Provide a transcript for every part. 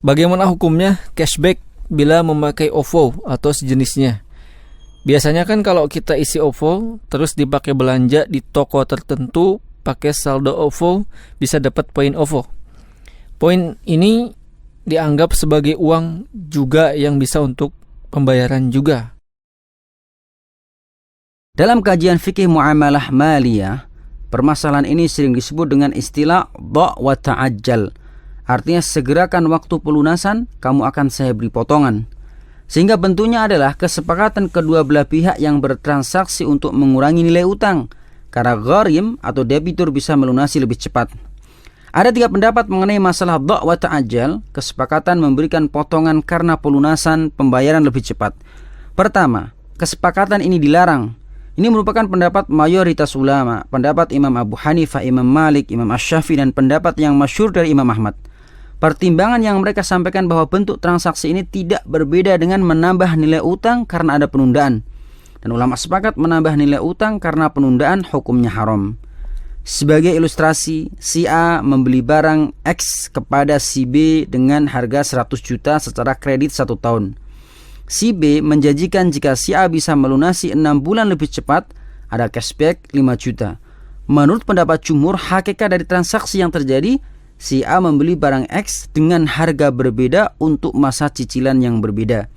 Bagaimana hukumnya cashback bila memakai OVO atau sejenisnya? Biasanya kan kalau kita isi OVO terus dipakai belanja di toko tertentu pakai saldo OVO bisa dapat poin OVO. Poin ini dianggap sebagai uang juga yang bisa untuk pembayaran juga. Dalam kajian fikih muamalah maliyah, permasalahan ini sering disebut dengan istilah dha' wa ta'ajjal. Artinya segerakan waktu pelunasan, kamu akan saya beri potongan. Sehingga bentuknya adalah kesepakatan kedua belah pihak yang bertransaksi untuk mengurangi nilai utang. Karena gharim atau debitur bisa melunasi lebih cepat. Ada 3 pendapat mengenai masalah dha' wa ta'ajjal, kesepakatan memberikan potongan karena pelunasan pembayaran lebih cepat. Pertama, kesepakatan ini dilarang. Ini merupakan pendapat mayoritas ulama, pendapat Imam Abu Hanifah, Imam Malik, Imam Asy-Syafi'i, dan pendapat yang masyhur dari Imam Ahmad. Pertimbangan yang mereka sampaikan bahwa bentuk transaksi ini tidak berbeda dengan menambah nilai utang karena ada penundaan. Dan ulama sepakat menambah nilai utang karena penundaan hukumnya haram. Sebagai ilustrasi, si A membeli barang X kepada si B dengan harga 100 juta secara kredit 1 tahun. Si B menjanjikan jika si A bisa melunasi 6 bulan lebih cepat, ada cashback 5 juta. Menurut pendapat jumhur, hakikat dari transaksi yang terjadi, si A membeli barang X dengan harga berbeda untuk masa cicilan yang berbeda.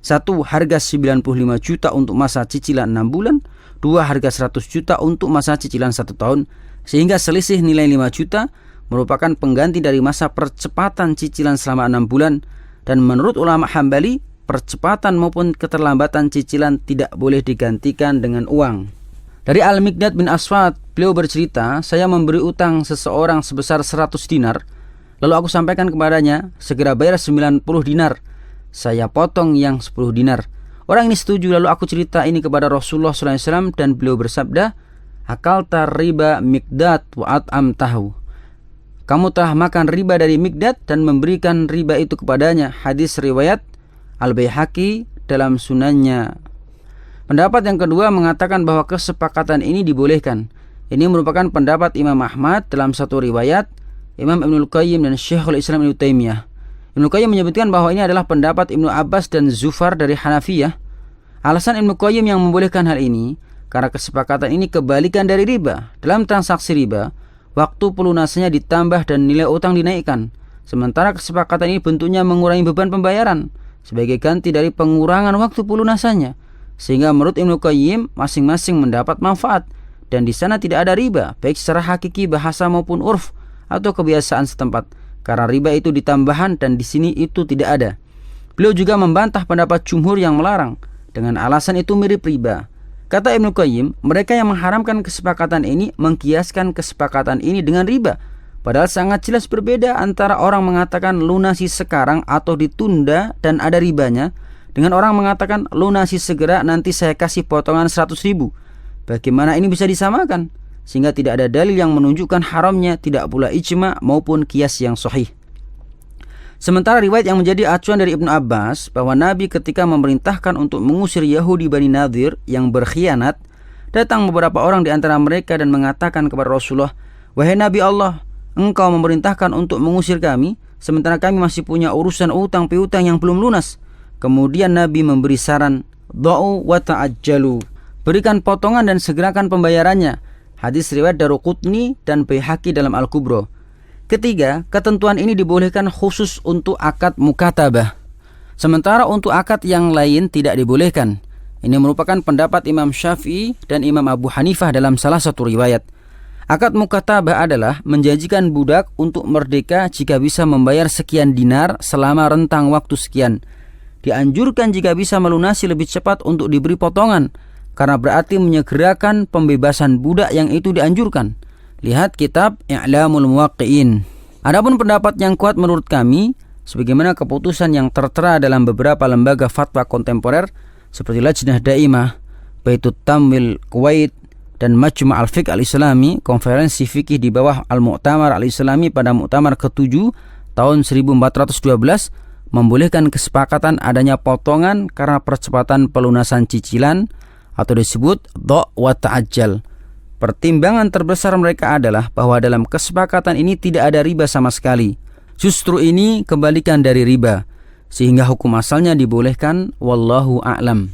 1. Harga 95 juta untuk masa cicilan 6 bulan. 2. Harga 100 juta untuk masa cicilan 1 tahun. Sehingga selisih nilai 5 juta merupakan pengganti dari masa percepatan cicilan selama 6 bulan. Dan menurut ulama Hambali, percepatan maupun keterlambatan cicilan tidak boleh digantikan dengan uang. Dari Al-Miqdad bin Aswad, beliau bercerita, saya memberi utang seseorang sebesar 100 dinar. Lalu aku sampaikan kepadanya, segera bayar 90 dinar. Saya potong yang 10 dinar. Orang ini setuju, lalu aku cerita ini kepada Rasulullah SAW dan beliau bersabda, akalta riba Miqdad wa at'amtahu. Kamu telah makan riba dari Miqdad dan memberikan riba itu kepadanya. Hadis riwayat Al-Baihaqi dalam sunannya. Pendapat yang kedua mengatakan bahwa kesepakatan ini dibolehkan. Ini merupakan pendapat Imam Ahmad dalam satu riwayat, Imam Ibnul Qayyim dan Syekhul Islam Ibnu Taimiyah. Ibnu Qayyim menyebutkan bahwa ini adalah pendapat Ibnu Abbas dan Zufar dari Hanafiyah. Alasan Ibnu Qayyim yang membolehkan hal ini, karena kesepakatan ini kebalikan dari riba. Dalam transaksi riba, waktu pelunasannya ditambah dan nilai utang dinaikkan. Sementara kesepakatan ini bentuknya mengurangi beban pembayaran sebagai ganti dari pengurangan waktu pelunasannya. Sehingga menurut Ibnu Qayyim masing-masing mendapat manfaat dan di sana tidak ada riba baik secara hakiki bahasa maupun urf atau kebiasaan setempat. Karena riba itu ditambahan dan di sini itu tidak ada. Beliau juga membantah pendapat jumhur yang melarang dengan alasan itu mirip riba. Kata Ibnu Qayyim, mereka yang mengharamkan kesepakatan ini mengkiaskan kesepakatan ini dengan riba. Padahal sangat jelas berbeda antara orang mengatakan lunasi sekarang atau ditunda dan ada ribanya, dengan orang mengatakan lunasi segera nanti saya kasih potongan 100 ribu. Bagaimana ini bisa disamakan? Sehingga tidak ada dalil yang menunjukkan haramnya, tidak pula ijma maupun kias yang sahih. Sementara riwayat yang menjadi acuan dari Ibnu Abbas bahwa Nabi ketika memerintahkan untuk mengusir Yahudi Bani Nadir yang berkhianat, datang beberapa orang di antara mereka dan mengatakan kepada Rasulullah, wahai Nabi Allah, engkau memerintahkan untuk mengusir kami, sementara kami masih punya urusan utang piutang yang belum lunas. Kemudian Nabi memberi saran, dha'u wa ta'ajjalu, berikan potongan dan segerakan pembayarannya. Hadis riwayat Daruqutni dan Baihaqi dalam Al-Kubra. Ketiga, ketentuan ini dibolehkan khusus untuk akad mukatabah. Sementara untuk akad yang lain tidak dibolehkan. Ini merupakan pendapat Imam Syafi'i dan Imam Abu Hanifah dalam salah satu riwayat. Akad mukatabah adalah menjanjikan budak untuk merdeka jika bisa membayar sekian dinar selama rentang waktu sekian. Dianjurkan jika bisa melunasi lebih cepat untuk diberi potongan, karena berarti menyegerakan pembebasan budak yang itu dianjurkan. Lihat kitab I'lamul Muwaqqi'in. Adapun pendapat yang kuat menurut kami, sebagaimana keputusan yang tertera dalam beberapa lembaga fatwa kontemporer seperti Lajnah Daimah, Baitut Tamwil Kuwait, dan Majma' al-Fiqh al-Islami, konferensi fikih di bawah Al-Mu'tamar al-Islami pada Mu'tamar ke-7 tahun 1412, membolehkan kesepakatan adanya potongan karena percepatan pelunasan cicilan atau disebut dha' wa ta'ajjal. Pertimbangan terbesar mereka adalah bahwa dalam kesepakatan ini tidak ada riba sama sekali. Justru ini kebalikan dari riba, sehingga hukum asalnya dibolehkan. Wallahu a'lam.